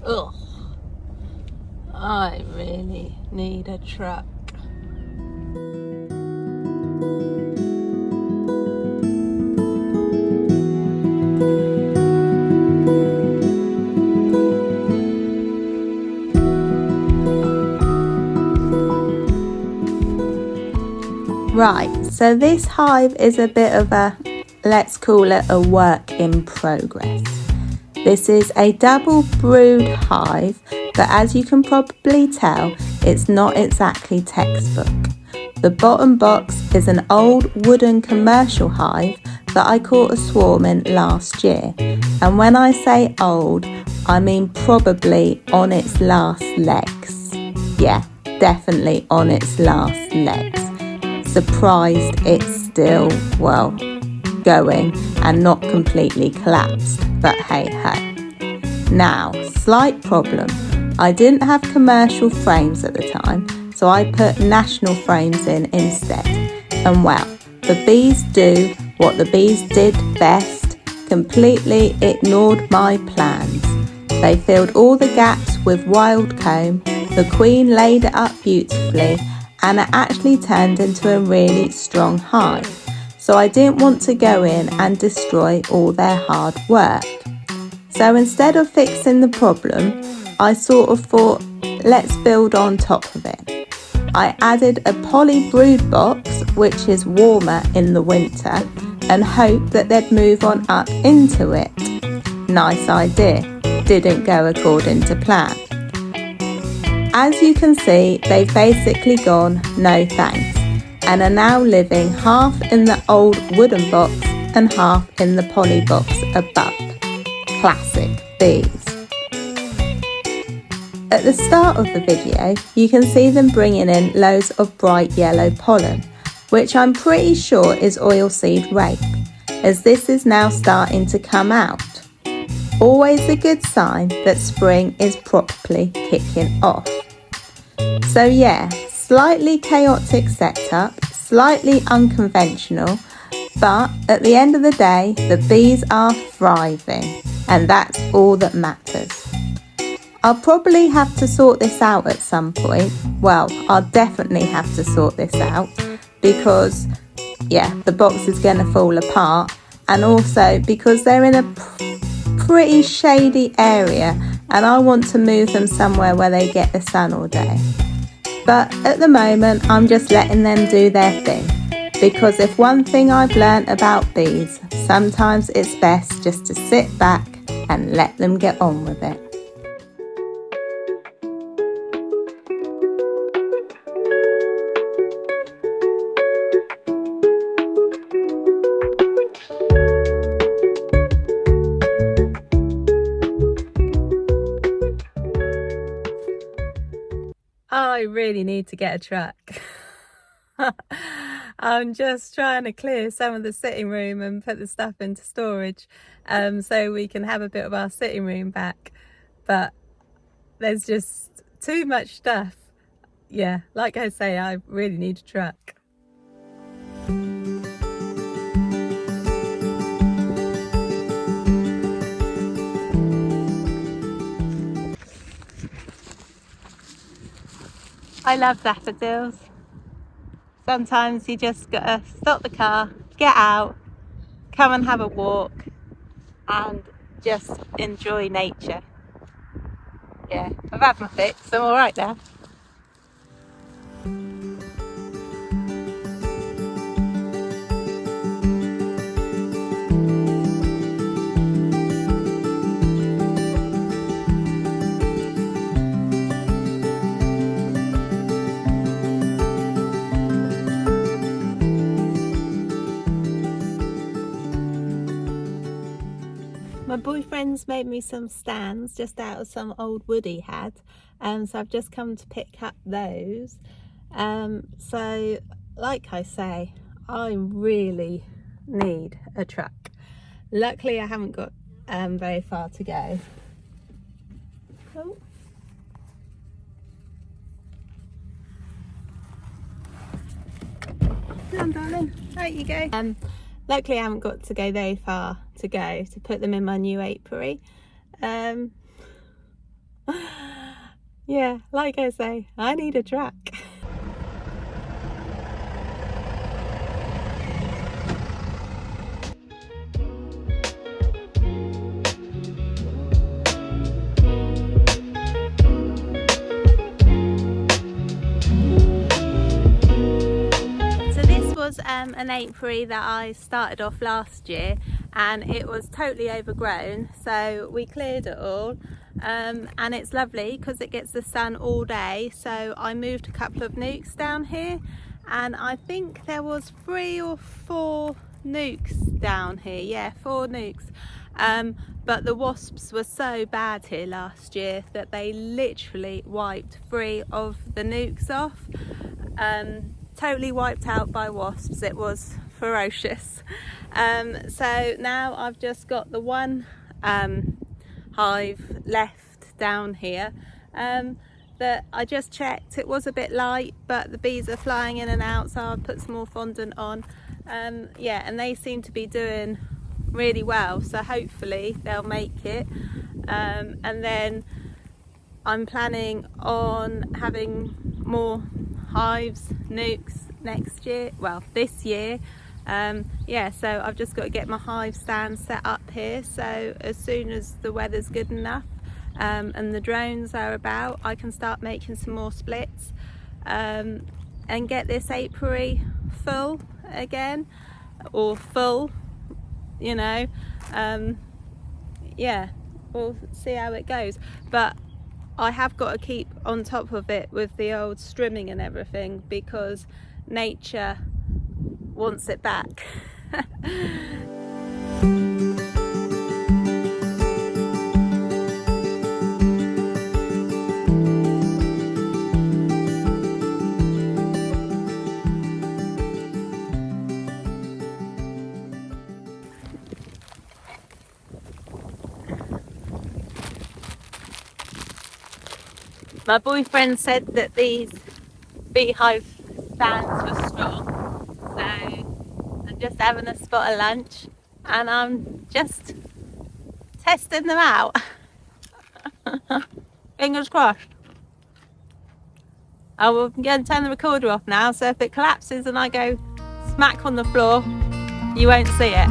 Ugh. I really need a truck. Right, so this hive is a bit of a, let's call it a work in progress. This is a double brood hive, but as you can probably tell, it's not exactly textbook. The bottom box is an old wooden commercial hive that I caught a swarm in last year. And when I say old, I mean probably on its last legs. Yeah, definitely on its last legs. Surprised it's still, well, going and not completely collapsed, but hey ho. Now, slight problem. I didn't have commercial frames at the time, so I put national frames in instead. And well, the bees do what the bees did best, completely ignored my plans. They filled all the gaps with wild comb, the queen laid it up beautifully, and it actually turned into a really strong hive. So I didn't want to go in and destroy all their hard work. So instead of fixing the problem, I sort of thought, let's build on top of it. I added a poly brood box, which is warmer in the winter, and hoped that they'd move on up into it. Nice idea, didn't go according to plan. As you can see, they've basically gone no thanks and are now living half in the old wooden box and half in the poly box above. Classic bees. At the start of the video, you can see them bringing in loads of bright yellow pollen, which I'm pretty sure is oilseed rape, as this is now starting to come out. Always a good sign that spring is properly kicking off. So yeah, slightly chaotic setup, slightly unconventional, but at the end of the day, the bees are thriving, and that's all that matters. I'll probably have to sort this out at some point. Well, I'll definitely have to sort this out because, yeah, the box is going to fall apart, and also because they're in a pretty shady area and I want to move them somewhere where they get the sun all day. But at the moment, I'm just letting them do their thing, because if one thing I've learnt about bees, sometimes it's best just to sit back and let them get on with it. I really need to get a truck. I'm just trying to clear some of the sitting room and put the stuff into storage so we can have a bit of our sitting room back, but there's just too much stuff. Yeah, like I say, I really need a truck. I love daffodils. Sometimes you just gotta stop the car, get out, come and have a walk and just enjoy nature. Yeah, I've had my fix, I'm alright now. My boyfriend's made me some stands just out of some old wood he had, so I've just come to pick up those. So like I say, I really need a truck. Luckily I haven't got very far to go. Oh. Come on darling, out you go. Luckily I haven't got to go very far to go to put them in my new apiary. Yeah, like I say, I need a track. So this was an apiary that I started off last year, and it was totally overgrown, so we cleared it all, and it's lovely because it gets the sun all day. So I moved a couple of nukes down here, and I think there was 3 or 4 nukes down here. Yeah, 4 nukes. But the wasps were so bad here last year that they literally wiped 3 of the nukes off. Totally wiped out by wasps. It was ferocious. So now I've just got the one hive left down here that I just checked. It was a bit light, but the bees are flying in and out, so I've put some more fondant on. Yeah, and they seem to be doing really well, so hopefully they'll make it. And then I'm planning on having more hives, nukes next year, well this year. Yeah, so I've just got to get my hive stand set up here, so as soon as the weather's good enough and the drones are about, I can start making some more splits and get this apiary full again, or full, you know. Yeah, we'll see how it goes, but I have got to keep on top of it with the old strimming and everything, because nature wants it back. My boyfriend said that these beehive stands were strong, so I'm just having a spot of lunch and I'm just testing them out. Fingers crossed. I will go and turn the recorder off now, so if it collapses and I go smack on the floor, you won't see it.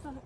Okay.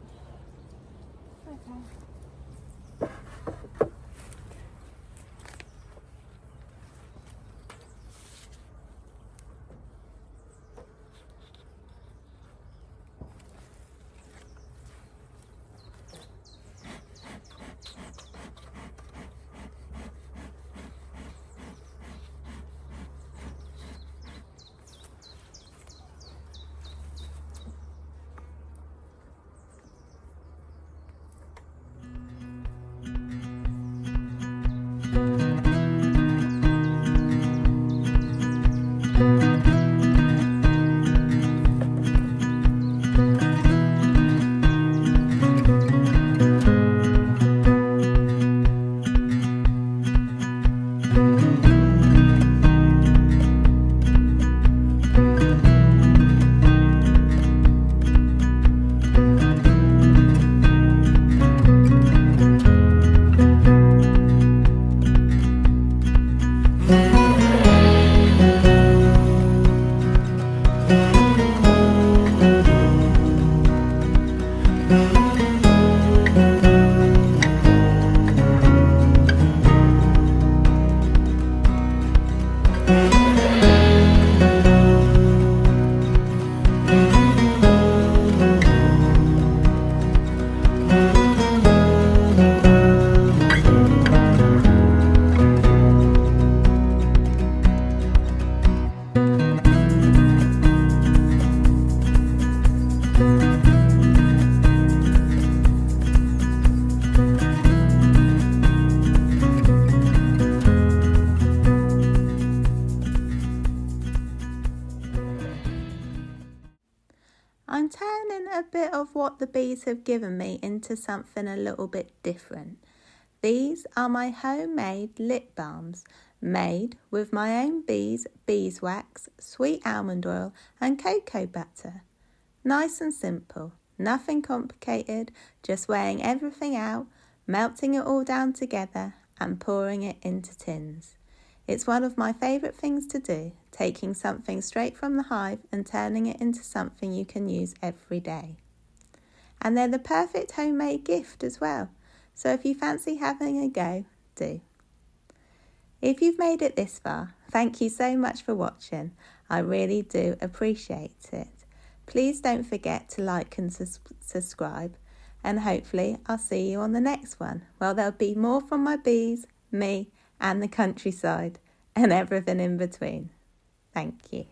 I'm turning a bit of what the bees have given me into something a little bit different. These are my homemade lip balms, made with my own bees, beeswax, sweet almond oil and cocoa butter. Nice and simple, nothing complicated, just weighing everything out, melting it all down together and pouring it into tins. It's one of my favourite things to do, taking something straight from the hive and turning it into something you can use every day. And they're the perfect homemade gift as well, so if you fancy having a go, do. If you've made it this far, thank you so much for watching. I really do appreciate it. Please don't forget to like and subscribe, and hopefully I'll see you on the next one. Well, there'll be more from my bees, me, and the countryside, and everything in between. Thank you.